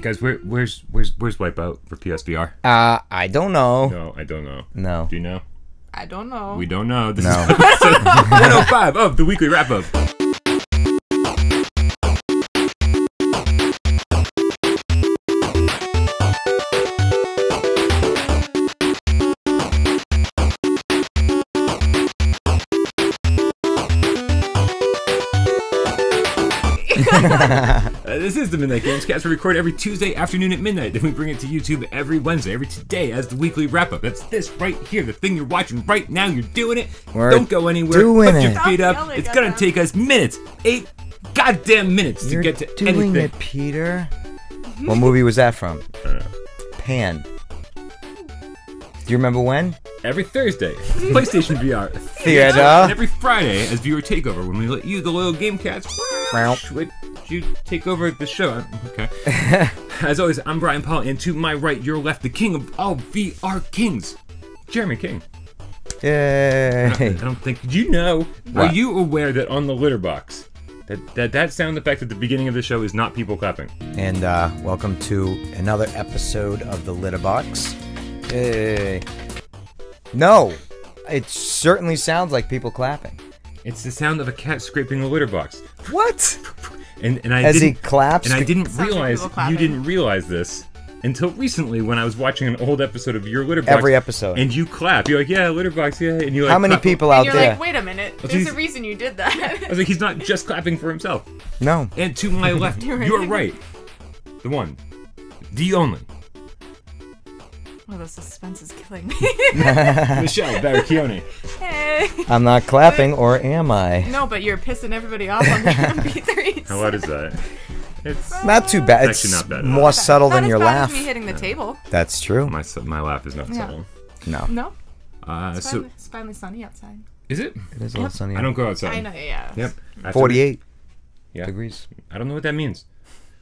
Guys, where's Wipeout for PSVR? I don't know. No, I don't know. No. Do you know? I don't know. We don't know. This No. is episode 105 of the weekly wrap-up. This is the Midnight Gamescast. We record every Tuesday afternoon at midnight. Then we bring it to YouTube every Wednesday, every day as the weekly wrap-up. That's this right here, the thing you're watching right now. You're doing it. Don't go anywhere. Doing Put your it. feet up. It's gonna take us minutes, 8 goddamn minutes to get to doing anything. it, Peter. What movie was that from? I don't know. Pan. Do you remember when? Every Thursday, PlayStation VR Theater. and every Friday as viewer takeover when we let you, the loyal Gamecast, you take over the show. Okay. As always, I'm Brian Paul, and to my right, your left, the king of all VR kings, Jeremy King. Yay. I don't think you know. What? Are you aware that on the litter box, that sound effect at the beginning of the show is not people clapping? And welcome to another episode of the Litter Box. Hey. No, it certainly sounds like people clapping. It's the sound of a cat scraping a litter box. What? And I As didn't, he claps. and I didn't Sounds like realize people clapping. you didn't realize this until recently when I was watching an old episode of your litter box. Every episode. And you clap. You're like, yeah, litter box, yeah. And you like, How many clap. people And out you're there? like, wait a minute. Well, There's geez. a reason you did that. I was like, he's not just clapping for himself. No. And to my left, You're you're right. right. The one. The only. Oh, the suspense is killing me. Michelle Barricchione. Hey. I'm not clapping, or am I? No, but you're pissing everybody off on the MP3s. How loud is that? It's Not too bad. It's It's actually not bad. more subtle Not than as your bad laugh. as me hitting the table. That's true. my laugh is not Yeah. subtle. No. No? So It's finally sunny outside. is it? It is a little sunny. I don't go outside. I know, yeah. Yep. I have to- 48 Yeah. degrees. I don't know what that means.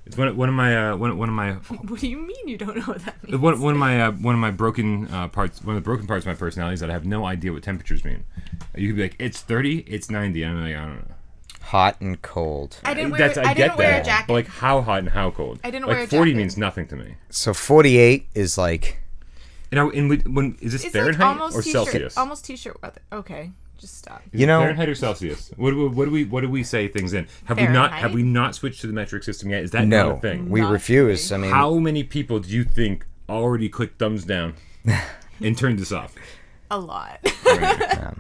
It's one of my What do you mean you don't know what that means? one of my broken parts. One of the broken parts of my personality is that I have no idea what temperatures mean. You could be like, it's 30, it's 90. I'm like, I don't know. Hot and cold. I didn't wear, That's, I get didn't wear that, a jacket. but like how hot and how cold? I didn't like wear a 40 jacket. means nothing to me. So 48 is like... When is this It's Fahrenheit like almost or t-shirt, Celsius? Almost t-shirt weather. Okay, just stop. Is You it know- Fahrenheit or Celsius? What do we say things in? Have Fahrenheit? we not switched to the metric system yet? Is that No. not a thing? We Not refuse. really. I mean... How many people do you think already clicked thumbs down and turned this off? A lot. Right.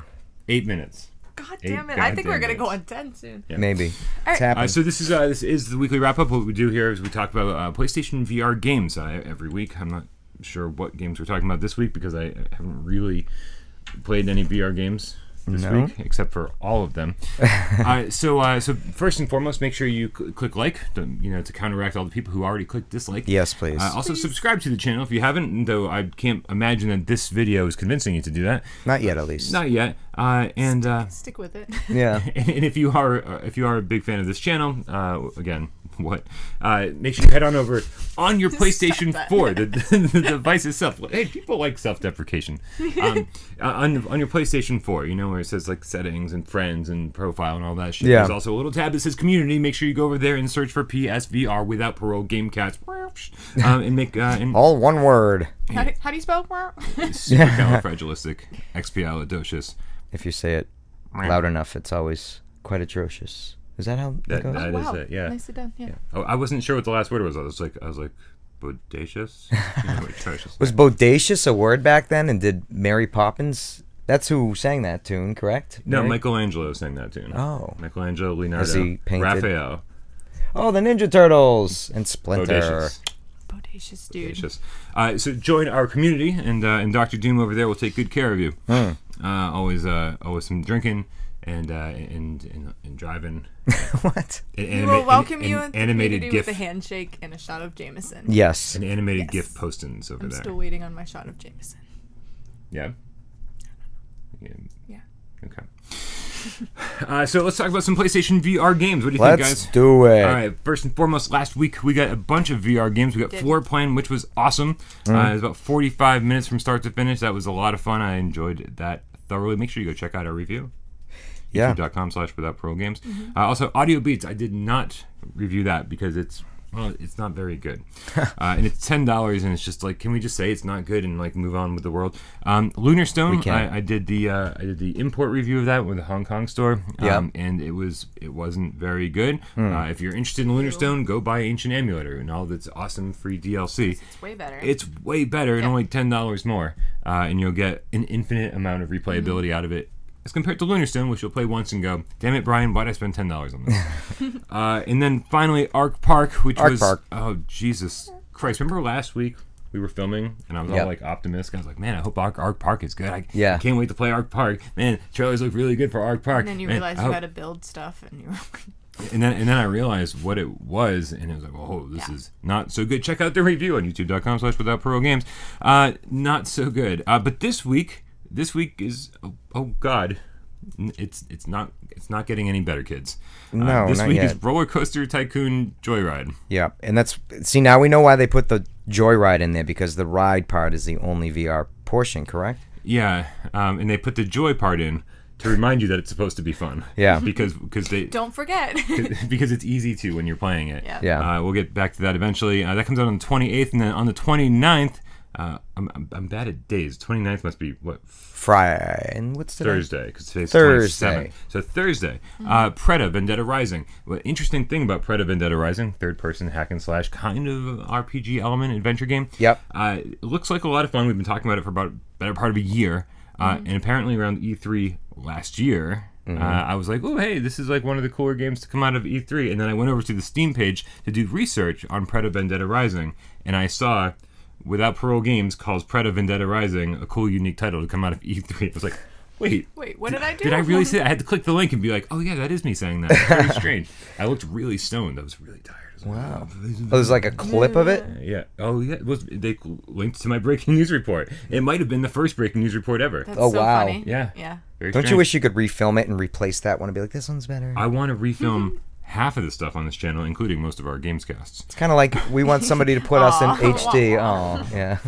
8 minutes. God Eight damn it. I think we're goddamn going to go minutes. on 10 soon. Yeah. Maybe. right. It's happening. So this is the weekly wrap up. What we do here is we talk about PlayStation VR games every week. I'm not sure what games we're talking about this week because I haven't really played any VR games this No. week, except for all of them. So first and foremost, make sure you click like, to counteract all the people who already clicked dislike. Yes, please. Also, subscribe to the channel if you haven't, though I can't imagine that this video is convincing you to do that. Not yet, at least. Not yet. And Stick with it. Yeah. and if you are a big fan of this channel, again, make sure you head on over on your PlayStation that. 4, the device itself. Hey, people like self-deprecation. On your PlayStation 4, where it says like settings and friends and profile and all that shit. Yeah. There's also a little tab that says community. Make sure you go over there and search for PSVR without Parole Gamecast, and make and All one word. How do you spell supercalifragilistic expialidocious. If you say it loud enough, it's always quite atrocious. Is that how it goes? That wow. is it. Yeah. Nicely done. Yeah. Oh, I wasn't sure what the last word was. I was like, bodacious. Atrocious. Was bodacious a word back then? And did Mary Poppins... That's who sang that tune, correct? No, Mary? Michelangelo sang that tune. Oh. Michelangelo, Leonardo, Has he painted- Raphael. Oh, the Ninja Turtles and Splinter. Bodacious. Bodacious dude. Bodacious. So join our community, and Dr. Doom over there will take good care of you. Always some drinking and driving. What? We will welcome you in the animated community GIF. with a handshake and a shot of Jameson. Yes. An animated Yes. GIF postings over I'm there. still waiting on my shot of Jameson. Yeah. Yeah. Okay. So let's talk about some PlayStation VR games. What do you think, Let's guys? do it. All right. First and foremost, last week we got a bunch of VR games. We got Floor Plan, which was awesome. It was about 45 minutes from start to finish. That was a lot of fun. I enjoyed that thoroughly. Make sure you go check out our review. Yeah. YouTube.com/withoutprogames. Also, Audio Beats. I did not review that because it's well, it's not very good. And it's $10, and it's just like, can we just say it's not good and like move on with the world? Lunar Stone, I did the import review of that with the Hong Kong store, and it wasn't very good. If you're interested in Lunar Stone, go buy Ancient Emulator and all that's awesome free DLC. It's way better. It's way better and only $10 more, and you'll get an infinite amount of replayability out of it. As compared to Lunar Stone, which you'll play once and go, damn it, Brian, why'd I spend $10 on this? And then finally, Ark Park, which was... Oh, Jesus Christ. Remember last week we were filming, and I was all, like, optimistic. I was like, man, I hope Ark Park is good. I can't wait to play Ark Park. Man, trailers look really good for Ark Park. And then you realized you had to build stuff, and you were... And then I realized what it was, and it was like, oh, this is not so good. Check out the review on youtube.com/withoutparole not so good. But this week is oh god, it's not getting any better, kids. No, this not week yet. is RollerCoaster Tycoon Joyride. Yeah, and now we know why they put the Joyride in there, because the ride part is the only VR portion, correct? Yeah, and they put the joy part in to remind you that it's supposed to be fun. Yeah, because they don't forget because it's easy to when you're playing it. Yeah. We'll get back to that eventually. That comes out on the 28th, and then on the 29th. I'm bad at days. 29th must be what? Friday. And what's today? Thursday, because today's Thursday. 27th. So Thursday. Preta, Vendetta Rising. Well, interesting thing about Preta, Vendetta Rising, third-person hack and slash kind of RPG element adventure game. Yep. It looks like a lot of fun. We've been talking about it for about better part of a year. And apparently around E3 last year, I was like, oh, hey, this is like one of the cooler games to come out of E3. And then I went over to the Steam page to do research on Preta, Vendetta Rising, and I saw... Without Parole Games calls Preta Vendetta Rising a cool, unique title to come out of E3. I was like, wait, what did I do? Did I really say that? I had to click the link and be like, oh yeah, that is me saying that. It's very strange. I looked really stoned. I was really tired. Wow. There's like a clip of it? Yeah. Oh yeah. They linked to my breaking news report. It might have been the first breaking news report ever. That's so wow. Funny. Yeah. Very Don't you wish you could refilm it and replace that one and be like, this one's better? I want to refilm half of the stuff on this channel, including most of our Gamescasts. It's kind of like we want somebody to put us in HD. Oh, yeah.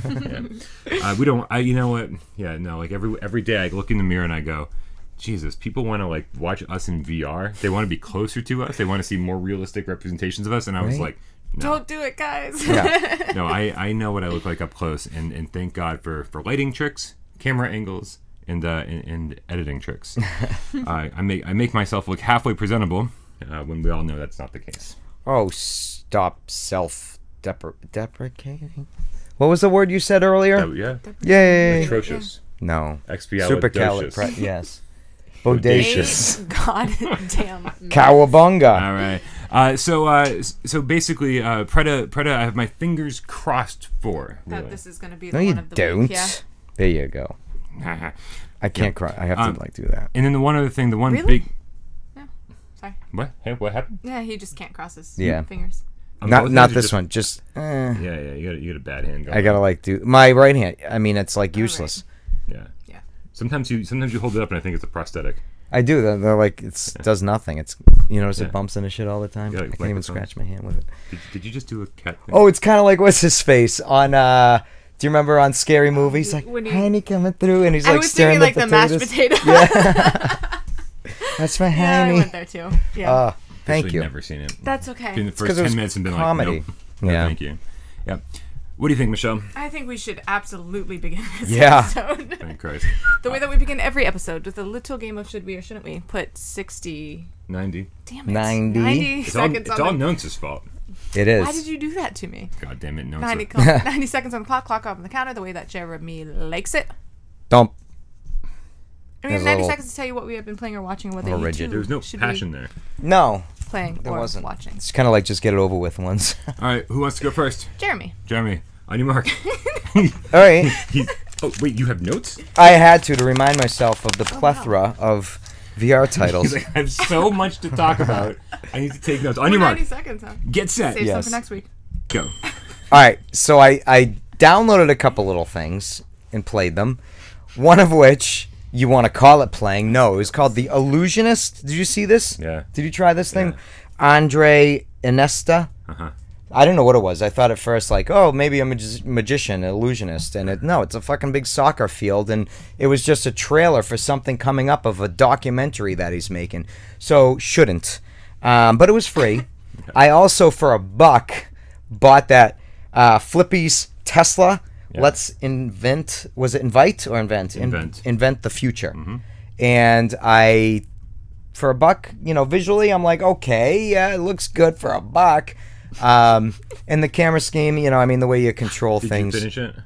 We don't. You know what? Yeah, no. Like every day, I look in the mirror and I go, Jesus, people want to like watch us in VR. They want to be closer to us. They want to see more realistic representations of us. And I was like, no. Don't do it, guys. Yeah. No, I know what I look like up close, and thank God for lighting tricks, camera angles, and editing tricks. I make myself look halfway presentable. When we all know that's not the case. Oh, stop self-deprecating. What was the word you said earlier? Yeah. Yay. Atrocious. No. Expialidocious. Yes. Bodacious. God damn. Cowabunga. All right. So basically, Preta, I have my fingers crossed for. That really. this is going to be the No, you one of the don't. week. Yeah. There you go. I can't cry. I have to do that. And then the one other thing, the one Really? big. Sorry. What? Hey, what happened? Yeah, he just can't cross his Yeah. fingers. Not this one. Just. Yeah. You got a bad hand going. I gotta like do my right hand. I mean, it's like useless. Yeah. Sometimes you hold it up and I think it's a prosthetic. I do. They're like it does nothing. It's it bumps into shit all the time. Yeah, I can't even scratch my hand with it. Did you just do a cat thing? Oh, it's kind of like what's his face on. Do you remember on Scary Movie? He's like, honey coming through, and he's like staring at the mashed potato. Yeah. That's my honey. Yeah, I went there too. Yeah. Thank you. Never seen it. That's okay. In the first 10 minutes and been comedy. like, nope. No, thank you. Yeah. What do you think, Michelle? I think we should absolutely begin this Yeah. episode. Thank Christ. The way that we begin every episode with a little game of should we or shouldn't we. Put 60... 90. Damn it. 90 seconds it's all Nonce's fault. It is. Why did you do that to me? God damn it, Nonce. 90 seconds on the clock up on the counter, the way that Jeremy likes it. Dump. We have 90 seconds to tell you what we have been playing or watching, whether you rigid. two There was no should passion be there. No. playing There or wasn't. watching. It's kind of like just get it over with once. All right, who wants to go first? Jeremy. Jeremy, on your mark. All right. Oh, wait, you have notes? I had to remind myself of the plethora of VR titles. He's like, I have so much to talk about. I need to take notes. On We're your mark. 90 seconds, huh? Get set. Save some Yes. for next week. Go. All right, so I downloaded a couple little things and played them. One of which you want to call it playing. No, it was called The Illusionist. Did you see this? Yeah. Did you try this thing? Yeah. Andre Iniesta. Uh-huh. I didn't know what it was. I thought at first, like, oh, maybe a magician, an illusionist. And no, it's a fucking big soccer field. And it was just a trailer for something coming up of a documentary that he's making. So, shouldn't. But it was free. I also, for $1, bought that Flippy's Tesla. Yeah. Let's invent. Was it invite or invent? Invent the future. Mm-hmm. And I, for $1, visually, I'm like, okay, yeah, it looks good for $1. And the camera scheme, the way you control things. Did you finish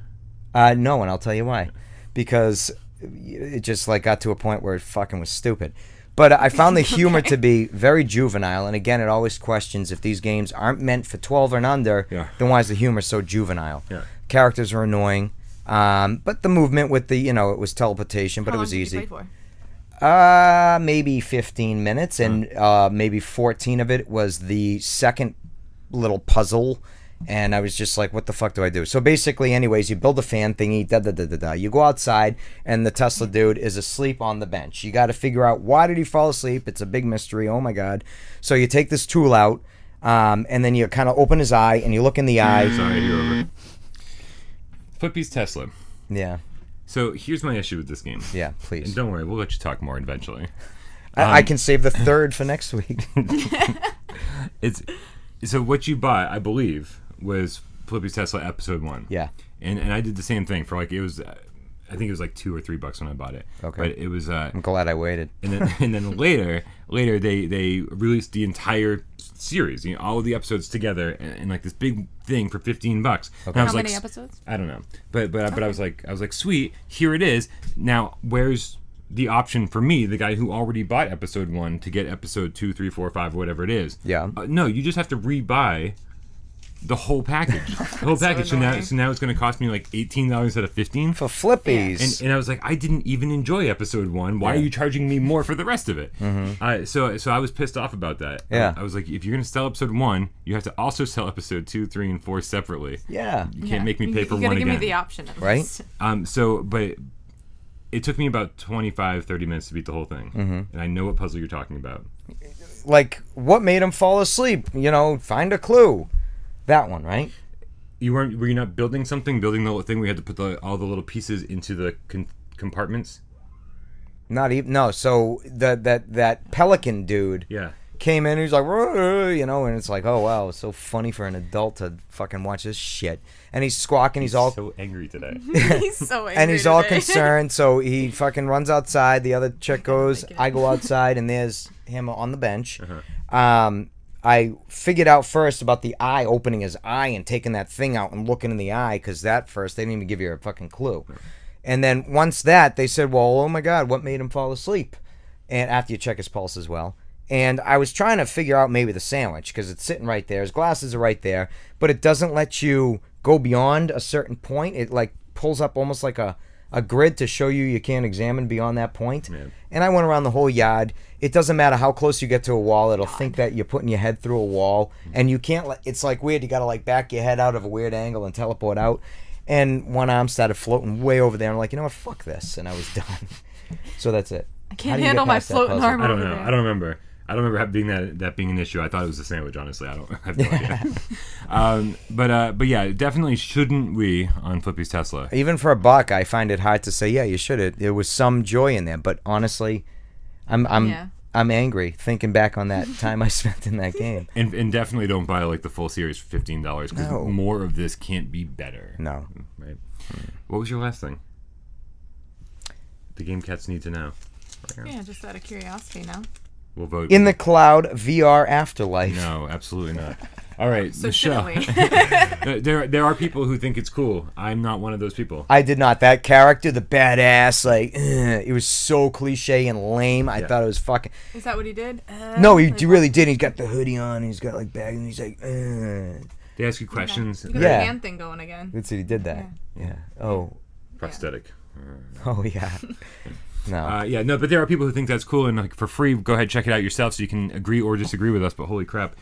it? No, and I'll tell you why. Because it just got to a point where it fucking was stupid. But I found the humor to be very juvenile, and again, it always questions if these games aren't meant for 12 and under, then why is the humor so juvenile? Yeah. Characters are annoying, but the movement with the, it was teleportation, but it was easy. How long did you play for? Maybe 15 minutes, and maybe 14 of it was the second little puzzle. And I was just like, what the fuck do I do? So basically, anyways, you build a fan thingy, da-da-da-da-da. You go outside, and the Tesla dude is asleep on the bench. You got to figure out, why did he fall asleep? It's a big mystery. Oh, my God. So you take this tool out, and then you kind of open his eye, and you look in the eye. Sorry, you're over. Flippy's Tesla. Yeah. So here's my issue with this game. Yeah, please. And don't worry, we'll let you talk more eventually. I can save the third for next week. So what you bought, I believe, was Flippy's Tesla Episode 1. Yeah. And I did the same thing for I think it was like $2 or $3 when I bought it. Okay. But it was I'm glad I waited. And then later they released the entire series, all of the episodes together in like this big thing for $15. Okay. How many episodes? I don't know. But I was like, sweet, here it is. Now, where's the option for me, the guy who already bought Episode 1, to get Episode 2, 3, 4, 5, whatever it is? Yeah. No, you just have to rebuy the whole package. The whole package. So now it's going to cost me like $18 instead of $15 for Flippies. And I was like, I didn't even enjoy Episode 1. Why are you charging me more for the rest of it? Mm-hmm. So I was pissed off about that. Yeah. I was like, if you're going to sell Episode 1, you have to also sell Episode 2, 3, and 4 separately. Yeah. You can't make me pay for one again. You gotta give me the option, at least. Right? But it took me about 25, 30 minutes to beat the whole thing. Mm-hmm. And I know what puzzle you're talking about. Like, what made him fall asleep? Find a clue. That one, right? Were you not building something? Building the little thing where you had to put all the little pieces into the compartments? Not even. No. So that pelican dude. Yeah. Came in. He's like, and it's like, oh wow, it's so funny for an adult to fucking watch this shit. And he's squawking. He's all so angry today. He's so angry. And he's all concerned. So he fucking runs outside. The other chick goes. I go outside, and there's him on the bench. I figured out first about the eye, opening his eye and taking that thing out and looking in the eye, because that first, they didn't even give you a fucking clue. And then once that, they said, well, oh my God, what made him fall asleep? And after you check his pulse as well. And I was trying to figure out maybe the sandwich, because it's sitting right there. His glasses are right there, but it doesn't let you go beyond a certain point. It like pulls up almost like a grid to show you can't examine beyond that point. Man. And I went around the whole yard. It doesn't matter how close you get to a wall. It'll think that you're putting your head through a wall. And you can't, it's like weird. You got to like back your head out of a weird angle and teleport out. And one arm started floating way over there. I'm like, you know what? Fuck this. And I was done. So that's it. I can't handle my floating arm I don't over know. there. I don't remember. I don't remember that being an issue. I thought it was a sandwich, honestly. I have no idea. But yeah, definitely shouldn't we on Flippy's Tesla. Even for $1, I find it hard to say, yeah, you should. There was some joy in there, but honestly, I'm angry thinking back on that time I spent in that game. And definitely don't buy like the full series for $15, because more of this can't be better. No. Right. What was your last thing? The game cats need to know. Yeah, just out of curiosity now. We'll vote. In the Cloud VR Afterlife. No, absolutely not. All right, So Michelle. There are people who think it's cool. I'm not one of those people. I did not. That character, the badass, it was so cliche and lame. I thought it was fucking. Is that what he did? No, he really did. He's got the hoodie on. He's got like bag, and he's like. They ask you questions. You got the hand thing going again. That's it. He did that. Yeah. Oh. Prosthetic. Oh yeah. No. But there are people who think that's cool, and like for free, go ahead, check it out yourself, so you can agree or disagree with us. But holy crap,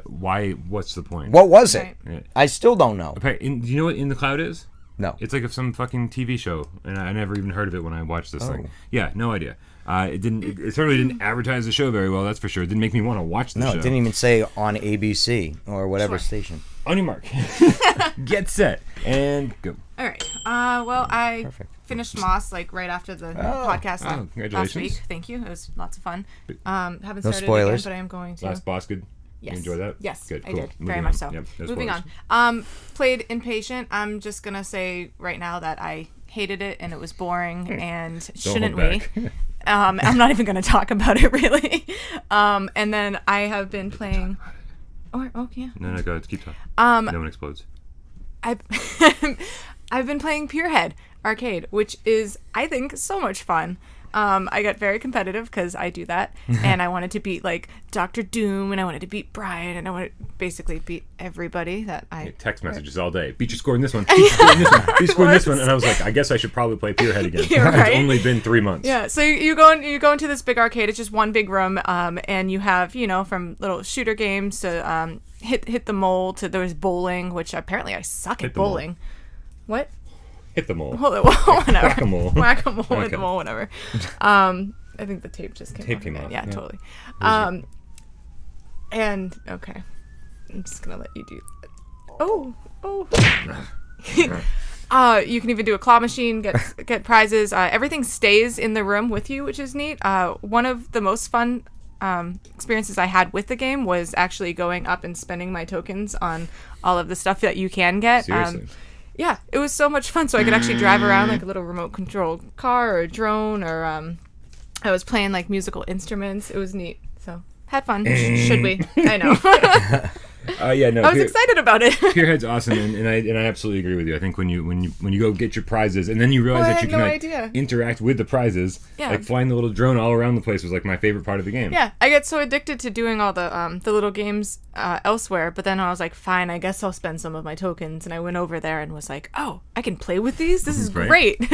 why? What's the point? What was it? Right. Yeah. I still don't know. Okay, do you know what In the Cloud is? No. It's like some fucking TV show, and I never even heard of it when I watched this thing. Yeah, no idea. It certainly didn't advertise the show very well. That's for sure. It didn't make me want to watch the show. No, it didn't even say on ABC or whatever station. On your mark, get set, and go. All right. Well, I finished Moss like right after the podcast last congratulations. week. Thank you. It was lots of fun. Haven't No started spoilers. it again, but I am going to. Last boss good. Yes. You enjoy that? Yes, Good. I Cool. did. Moving Very on. much so. Yep, no Moving spoilers. on. Played Impatient. I'm just gonna say right now that I hated it and it was boring and shouldn't we? I'm not even gonna talk about it really. And then I have been playing. Oh yeah. No, go ahead. Keep talking. No one explodes. I've been playing Pierhead Arcade, which is, I think, so much fun. I got very competitive because I do that, and I wanted to beat like Dr. Doom, and I wanted to beat Brian, and I wanted to basically beat everybody that I text messages all day. Beat your score in this one. Beat your score in this one. Beat your score in this one. And I was like, I guess I should probably play Pierhead again. Yeah, right? It's only been 3 months. Yeah, so you go into this big arcade. It's just one big room, and you have from little shooter games to hit the mole to there's bowling, which apparently I suck at bowling. What? Hit the mole. Whatever. Whack-a-mole. Whack-a-mole, Okay. hit the mole, whatever. I think the tape just came off. Came off. Yeah, totally. And okay, I'm just gonna let you do that. You can even do a claw machine, get prizes. Everything stays in the room with you, which is neat. One of the most fun experiences I had with the game was actually going up and spending my tokens on all of the stuff that you can get. Seriously. Yeah, it was so much fun. So I could actually drive around like a little remote controlled car or a drone, or I was playing like musical instruments. It was neat. So had fun. Should we? I know. Yeah, no. I was excited about it. Pierhead's awesome, and I absolutely agree with you. I think when you go get your prizes, and then you realize that you can interact with the prizes, like flying the little drone all around the place was like my favorite part of the game. Yeah, I get so addicted to doing all the little games elsewhere, but then I was like, fine, I guess I'll spend some of my tokens, and I went over there and was like, oh, I can play with these. This is great.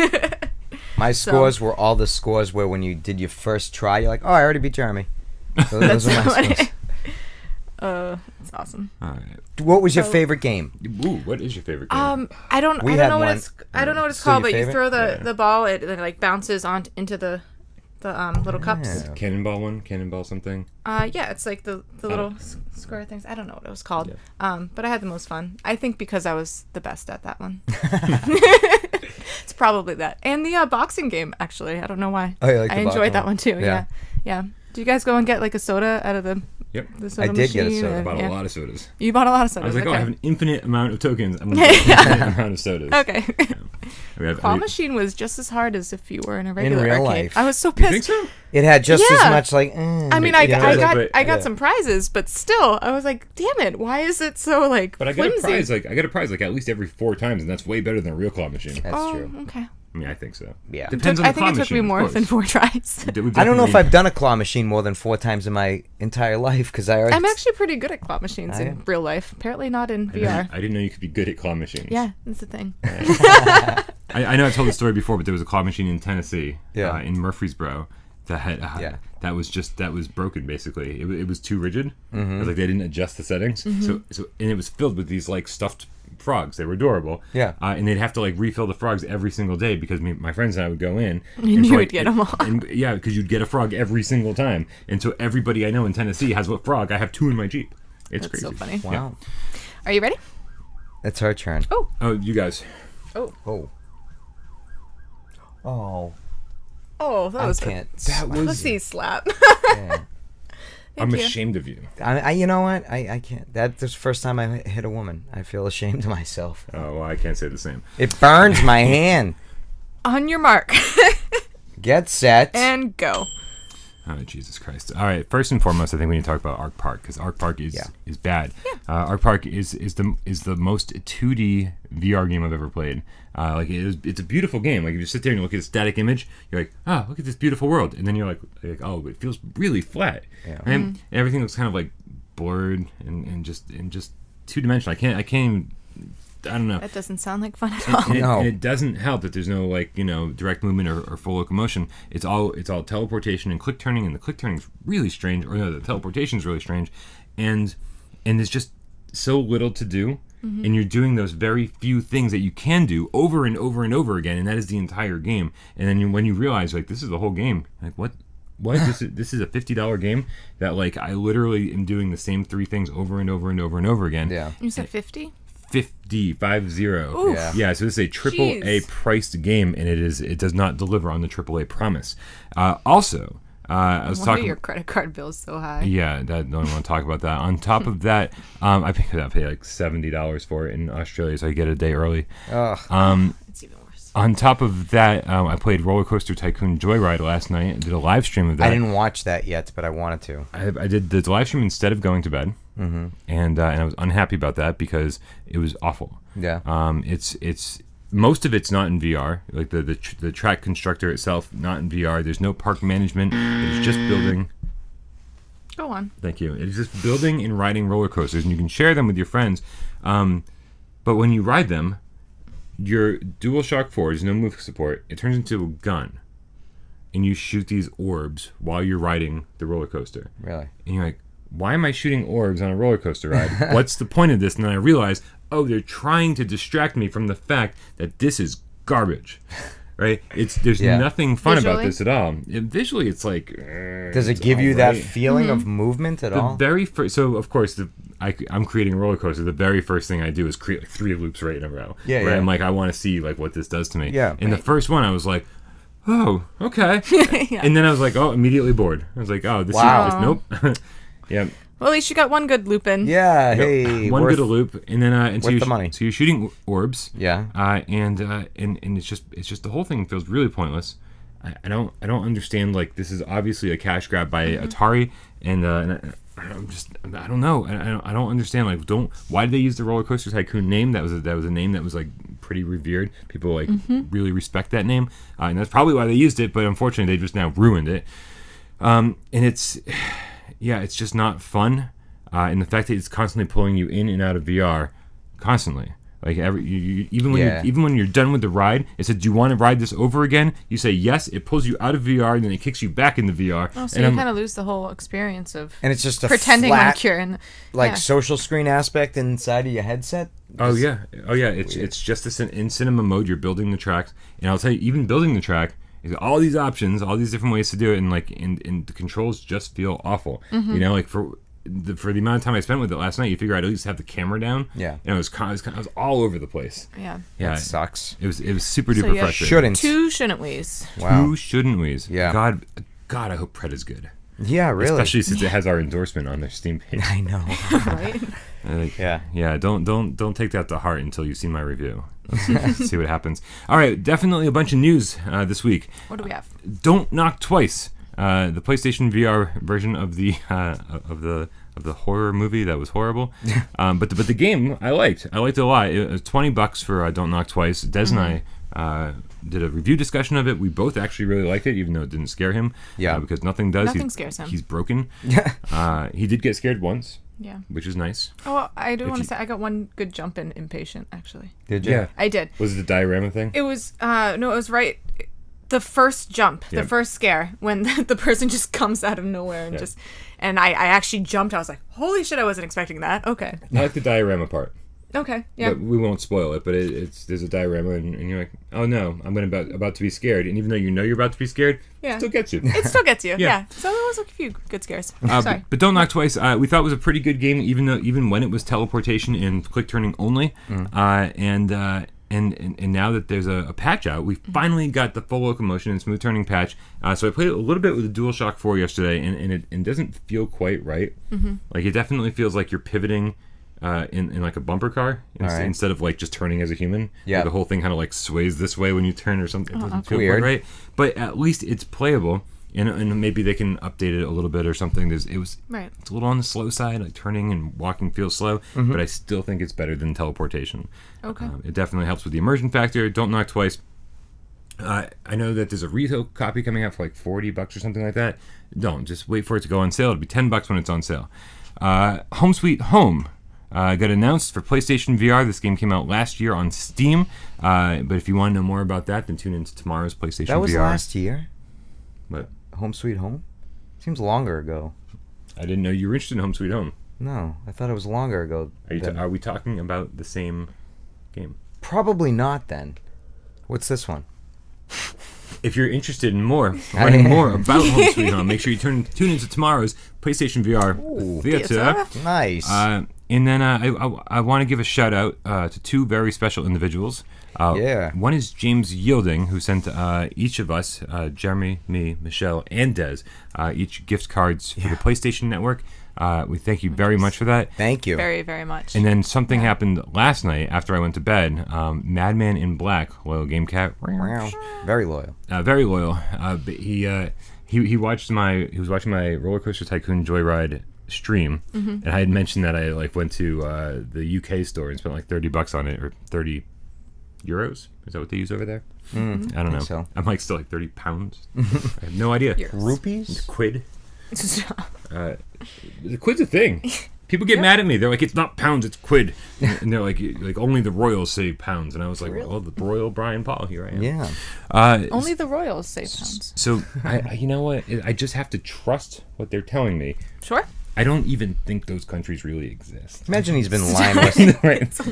My scores were all the scores where when you did your first try, you're like, oh, I already beat Jeremy. So those were my scores. It's awesome. All right. What was your favorite game? Ooh, what is your favorite game? I don't know what it's called, but you throw the ball, it like bounces into the little cups. Cannonball one? Cannonball something? Yeah, it's like the little square things. I don't know what it was called. Yeah. But I had the most fun. I think because I was the best at that one. It's probably that. And the boxing game, actually. I don't know why. Oh, you like I enjoyed that one too. Yeah. Do you guys go and get like a soda out of the soda I did machine? get a soda. I bought a lot of sodas. You bought a lot of sodas. I was like, okay. I have an infinite amount of tokens. I'm going to get an infinite amount of sodas. Okay. Yeah. Claw machine was just as hard as if you were in a regular real arcade. life. I was so You pissed. think so? It had just as much like. I mean, I got some prizes, but still, I was like, damn it, why is it so like? But I got a prize like at least every 4 times, and that's way better than a real claw machine. That's true. Okay. I mean, I think so. Yeah. Depends on the I think claw it took machine, me more of than course. 4 tries. I don't know if I've done a claw machine more than 4 times in my entire life because I'm actually pretty good at claw machines in real life. Apparently not in VR. I didn't know you could be good at claw machines. Yeah, that's the thing. I know I told the story before, but there was a claw machine in Tennessee, Yeah. in Murfreesboro, that had that was broken basically. It was too rigid. It was like they didn't adjust the settings. So and it was filled with these like stuffed frogs. They were adorable. Yeah. And they'd have to like refill the frogs every single day because my friends and I would go in. And you would get them all. Yeah, because you'd get a frog every single time. And so everybody I know in Tennessee has what frog. I have 2 in my Jeep. It's That's crazy. so funny. Wow. Are you ready? It's her turn. Oh, you guys. Oh, that was a That was. pussy slap. Yeah. I'm you. ashamed of you. You know what? I can't. That's the first time I hit a woman. I feel ashamed of myself. Oh, well, I can't say the same. It burns my hand. On your mark. Get set. And go. Oh, Jesus Christ. All right, first and foremost, I think we need to talk about Arc Park, because Arc Park is bad. Yeah. Arc Park is the most 2D VR game I've ever played. It's a beautiful game. Like, if you sit there and you look at a static image, you're like, oh, look at this beautiful world. And then you're like oh, it feels really flat. Yeah. Right? And everything looks kind of like blurred and just two-dimensional. I can't even... I don't know. That doesn't sound like fun at all. And it doesn't help that there's no direct movement or full locomotion. It's all teleportation and click turning, and the click turning is really strange. Or no, the teleportation is really strange, and there's just so little to do, and you're doing those very few things that you can do over and over and over again, and that is the entire game. And then when you realize like this is the whole game, like what? This is a $50 game that like I literally am doing the same 3 things over and over and over and over again. Yeah. You said 50? 50. Yeah. So this is a AAA priced game, and it does not deliver on the AAA promise. Also, I was Why talking. are your credit card bills so high? Yeah, don't want to talk about that. On top of that, I paid like $70 for it in Australia, so I get it a day early. It's even worse. On top of that, I played RollerCoaster Tycoon Joyride last night. I did a live stream of that. I didn't watch that yet, but I wanted to. I did the live stream instead of going to bed, and I was unhappy about that because it was awful. Yeah. It's most of it's not in VR. Like the track constructor itself, not in VR. There's no park management. It's just building. Go on. Thank you. It's just building and riding roller coasters, and you can share them with your friends. But when you ride them, your DualShock 4, there's no move support. It turns into a gun, and you shoot these orbs while you're riding the roller coaster. Really? And you're like, why am I shooting orbs on a roller coaster ride? What's the point of this? And then I realized, oh, they're trying to distract me from the fact that this is garbage. Right? There's nothing fun about this at all. Visually, it's like. Does it give you that feeling of movement at all? Very first, so of course, I'm creating a roller coaster. The very first thing I do is create like 3 loops right in a row. Yeah, where I'm like, I want to see like what this does to me. Yeah. And the first one, I was like, oh, okay. And then I was like, oh, immediately bored. I was like, oh, this is nope. Yeah. Well, at least you got one good loop in. Yeah. Hey. One good loop, and then worth the money. So you're shooting orbs. Yeah. And it's just the whole thing feels really pointless. I don't understand. Like, this is obviously a cash grab by Atari, and I don't know. I don't understand. Like, why did they use the Roller Coaster Tycoon name? That was a name that was like pretty revered. People like really respect that name, and that's probably why they used it. But unfortunately, they just now ruined it. And it's just not fun. And the fact that it's constantly pulling you in and out of VR, constantly. Like even when you're done with the ride, it said, "Do you want to ride this over again?" You say yes. It pulls you out of VR, and then it kicks you back into VR. Oh, so you kind of lose the whole experience of. And it's just a pretending flat, like you're in. Social screen aspect inside of your headset. Oh yeah. It's just this in cinema mode. You're building the tracks, and I'll tell you, even building the track, is all these options, all these different ways to do it, and and the controls just feel awful. You know, like for the amount of time I spent with it last night, you figure I'd at least have the camera down. Yeah. And I was all over the place. Yeah. Yeah. It sucks. It was super duper frustrating. Two shouldn't we's. Wow. 2 shouldn't we's. Yeah. God, I hope Preta's good. Yeah, really. Especially since it has our endorsement on their Steam page. I know. Right? Yeah. Don't take that to heart until you've seen my review. Let's see what happens. All right, definitely a bunch of news this week. What do we have? Don't Knock Twice. The PlayStation VR version of the horror movie that was horrible, but the game I liked it a lot. It was $20 for Don't Knock Twice. Des and I did a review discussion of it. We both actually really liked it, even though it didn't scare him. Yeah, because nothing does. Nothing scares him. He's broken. He did get scared once. Yeah, which is nice. Oh, well, I do want to say I got one good jump in Impatient actually. Did you? Yeah, I did. Was it the diorama thing? It was no, it was right. The first jump, the first scare, when the person just comes out of nowhere and and I actually jumped. I was like, holy shit, I wasn't expecting that. Okay. I like the diorama part. Okay, yeah. But we won't spoil it, but there's a diorama, and you're like, oh no, I'm about to be scared. And even though you know you're about to be scared, it still gets you. It still gets you, yeah. So there was a few good scares. Sorry. But Don't Knock Twice, we thought was a pretty good game, even when it was teleportation and click turning only. And now that there's a patch out, we finally got the full locomotion and smooth turning patch. So I played it a little bit with the DualShock 4 yesterday, and it doesn't feel quite right. Like, it definitely feels like you're pivoting in like a bumper car instead of like just turning as a human. Yeah, like the whole thing kind of like sways this way when you turn or something. It doesn't feel quite right. But at least it's playable. And maybe they can update it a little bit or something. It's a little on the slow side, like turning and walking feels slow, but I still think it's better than teleportation. Okay. It definitely helps with the immersion factor. Don't Knock Twice. I know that there's a retail copy coming out for like $40 or something like that. Don't, just wait for it to go on sale. It'll be $10 when it's on sale. Home Sweet Home got announced for PlayStation VR. This game came out last year on Steam. But if you want to know more about that, then tune into tomorrow's PlayStation VR. That was last year? What? Home Sweet Home? Seems longer ago. I didn't know you were interested in Home Sweet Home. No, I thought it was longer ago. Are we talking about the same game? Probably not then. What's this one? If you're interested in learning more about Home Sweet Home, make sure you tune into tomorrow's PlayStation VR Theater. Nice. And then I want to give a shout out to two very special individuals. One is James Yielding, who sent each of us, Jeremy, me, Michelle, and Des, each gift cards for the PlayStation Network. We thank you very much for that. Thank you. Very, very much. And then something happened last night after I went to bed. Madman in Black, loyal game cat. Very loyal. Very loyal. But he watching my RollerCoaster Tycoon Joyride stream, and I had mentioned that I went to the UK store and spent like $30 on it, or 30 euros. Is that what they use over there? I don't know. So. I'm like still like 30 pounds. I have no idea. Rupees? Quid. The quid's a thing. People get mad at me. They're like, it's not pounds, it's quid. And they're like only the royals say pounds. And I was like, well, the royal Brian Paul, here I am. Yeah. Only the royals say pounds. So, you know what? I just have to trust what they're telling me. Sure. I don't even think those countries really exist. Imagine he's been lying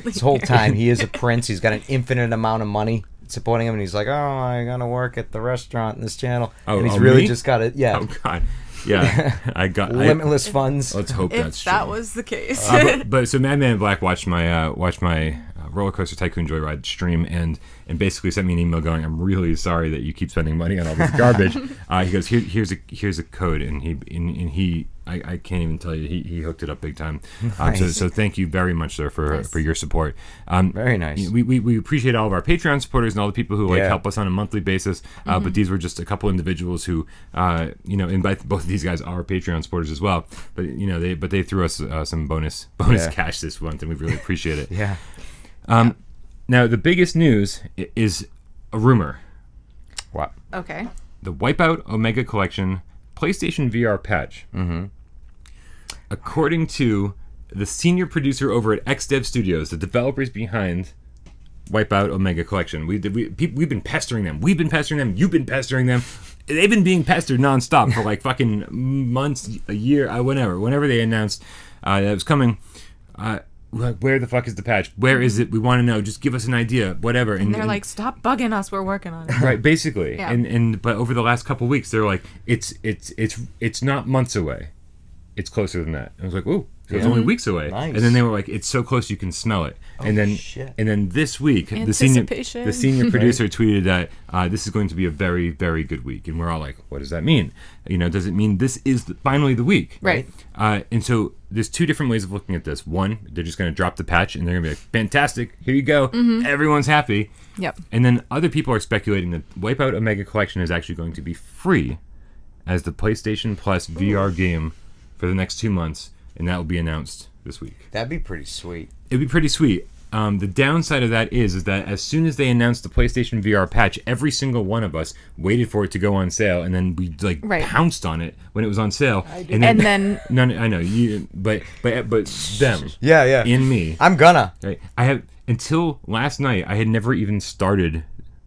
this whole time. He is a prince. He's got an infinite amount of money supporting him, and he's like, "Oh, I gotta work at the restaurant in this channel," and he's really just got it. Yeah. Oh God. Yeah. I got limitless funds. Let's hope that's true. That was the case. But so Madman in Black watched my RollerCoaster Tycoon Joyride stream and basically sent me an email going, "I'm really sorry that you keep spending money on all this garbage." He goes, "Here's a code," and he I can't even tell you, he hooked it up big time. Nice. So thank you very much, sir, for your support. Very nice. We appreciate all of our Patreon supporters and all the people who help us on a monthly basis. But these were just a couple individuals who and both of these guys are Patreon supporters as well. But they threw us some bonus cash this month, and we really appreciate it. Yeah. Now the biggest news is a rumor. What? Okay. The Wipeout Omega Collection PlayStation VR patch. According to the senior producer over at XDev Studios, the developers behind Wipeout Omega Collection, we've been pestering them. We've been pestering them. You've been pestering them. They've been being pestered nonstop for like fucking months, a year, whenever they announced that it was coming. Where the fuck is the patch? Where is it? We want to know. Just give us an idea. Whatever. And they're like, stop bugging us. We're working on it. Right, basically. Yeah. But over the last couple weeks, they're like, it's not months away. It's closer than that. I was like, ooh, so it's only weeks away. Nice. And then they were like, it's so close you can smell it. And then this week, the senior producer tweeted that this is going to be a very, very good week. And we're all like, what does that mean? Does it mean this is finally the week? Right. And so there's two different ways of looking at this. One, they're just going to drop the patch and they're going to be like, fantastic, here you go. Everyone's happy. Yep. And then other people are speculating that Wipeout Omega Collection is actually going to be free as the PlayStation Plus VR game for the next 2 months, and that will be announced this week. That'd be pretty sweet. It'd be pretty sweet. The downside of that is that as soon as they announced the PlayStation VR patch, every single one of us waited for it to go on sale, and then we pounced on it when it was on sale. And then no, I know you, but them, yeah, in me, I'm gonna. Right, I have until last night. I had never even started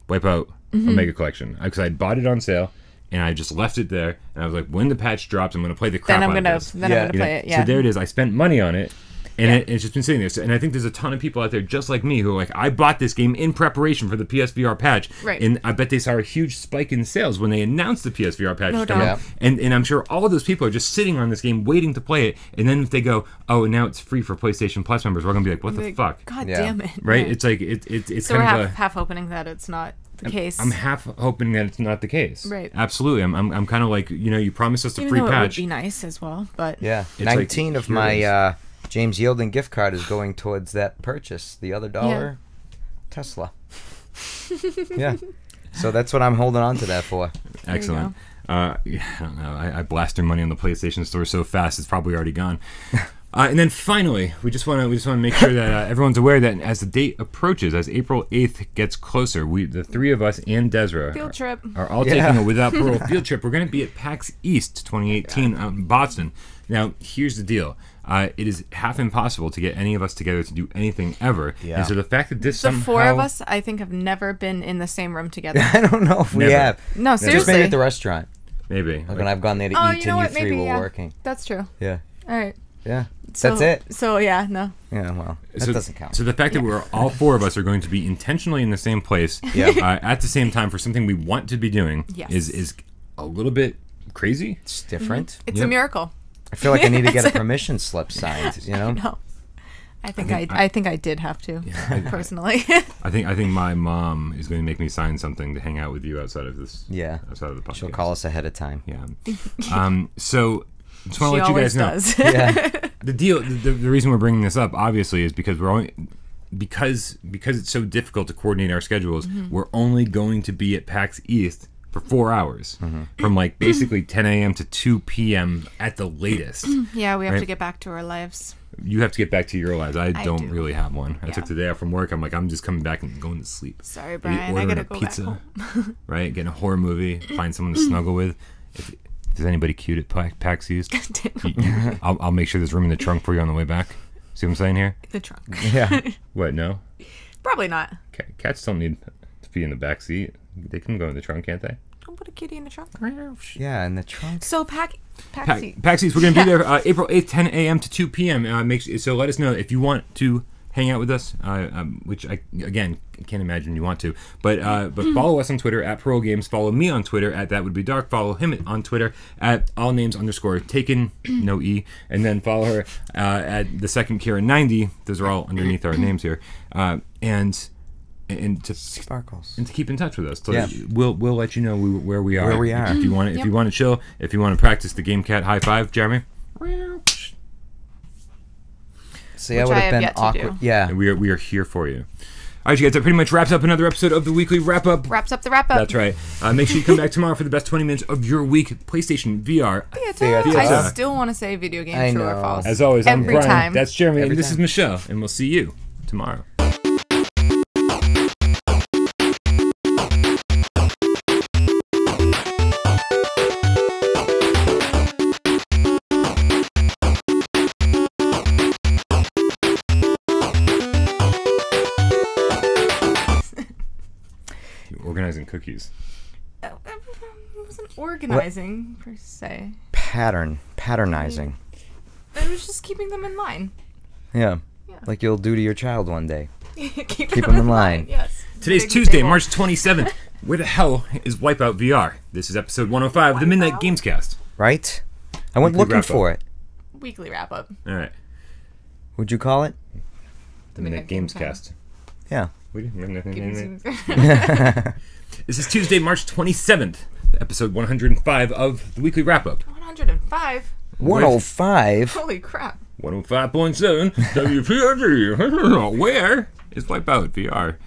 Wipeout Omega Collection because I had bought it on sale. And I just left it there, and I was like, when the patch drops, I'm going to play the crap out of this. Then I'm gonna play it, yeah. So there it is. I spent money on it, and it's just been sitting there. So, and I think there's a ton of people out there just like me who are like, I bought this game in preparation for the PSVR patch. Right. And I bet they saw a huge spike in sales when they announced the PSVR patch. No doubt. out. And I'm sure all of those people are just sitting on this game waiting to play it. And then if they go, oh, now it's free for PlayStation Plus members, we're going to be like, what the fuck? God damn it. Right? It's like, it's so kind we're of half hoping that it's not the case. I'm half hoping that it's not the case. Right. Absolutely. I'm kind of like, you promised us a Even free though patch. It would be nice as well, but Yeah. It's 19 like, of my James Yielding gift card is going towards that purchase. The other dollar, Tesla. Yeah. So that's what I'm holding on to that for. Excellent. I don't know. I blasted money on the PlayStation Store so fast it's probably already gone. And then finally, we just want to make sure that everyone's aware that as the date approaches, as April 8th gets closer, the three of us and Desra field trip are all taking a Without Parole field trip. We're going to be at PAX East 2018 out in Boston. Now, here's the deal. It is half impossible to get any of us together to do anything ever. Yeah. And so the fact that this the four of us, I think, have never been in the same room together. I don't know if we have. No, seriously. Just maybe at the restaurant. Maybe. Like when I've gone there to eat and you three were working. That's true. Yeah. All right. Yeah. So, that's it. So, yeah, no. Yeah, well, that doesn't count. So the fact that we're all four of us are going to be intentionally in the same place at the same time for something we want to be doing is a little bit crazy. It's different. It's a miracle. I feel like I need to get a permission slip signed, you know? No. I think I did have to, personally. I think my mom is going to make me sign something to hang out with you outside of this. Yeah. Outside of the podcast. She'll call us ahead of time. Yeah. So just want to let you guys know. Does. Yeah. The reason we're bringing this up, obviously, is because because it's so difficult to coordinate our schedules. We're only going to be at PAX East for 4 hours, from like basically 10 a.m. to 2 p.m. at the latest. Yeah, we have to get back to our lives. You have to get back to your lives. I don't do. really have one. I took the day off from work. I'm just coming back and going to sleep. Sorry, Brian. I Ordering gotta a go pizza, back home. right? Getting a horror movie. Find someone to snuggle with. If there's anybody cute at PAX East, I'll make sure there's room in the trunk for you on the way back. See what I'm saying here? The trunk. Yeah. What? No. Probably not. Cats don't need to be in the back seat. They can go in the trunk, can't they? Don't put a kitty in the trunk. Yeah, in the trunk. So PAX East. PAX East, we're going to be there April 8th, 10 a.m. to 2 p.m. So let us know if you want to hang out with us, which I, again, can't imagine you want to. But follow us on Twitter at Parole Games. Follow me on Twitter at That Would Be Dark. Follow him on Twitter at allnames_taken, no E. And then follow her at the second Kira 90. Those are all underneath our names here. And to Sparkles. And to keep in touch with us. So yeah. We'll let you know where we are. Where we are. If you want to chill, if you want to practice the Game Cat high five, Jeremy. See, I would have been awkward. Yeah. And we are here for you. All right, you guys, that pretty much wraps up another episode of the weekly wrap-up. Wraps up the wrap-up. That's right. Make sure you come back tomorrow for the best 20 minutes of your week. PlayStation VR. Theater. I still want to say video game, true or false. As always, I'm Brian. Time. That's Jeremy. Every and this time. is Michelle. And we'll see you tomorrow. Organizing cookies. It wasn't organizing, per se. Patternizing. I was just keeping them in line. Yeah. Like you'll do to your child one day. Keep them in line. Yes. Today's Big Tuesday, table. March 27th. Where the hell is Wipeout VR? This is episode 105 of the Midnight Gamescast. Right? I went Weekly looking wrap-up. for it. Weekly wrap-up. All right. Would you call it? The Midnight Gamescast. Yeah. This is Tuesday, March 27th, episode 105 of the weekly wrap-up. 105? 105? Holy crap. 105.7 WPRG. Where is Wipeout VR?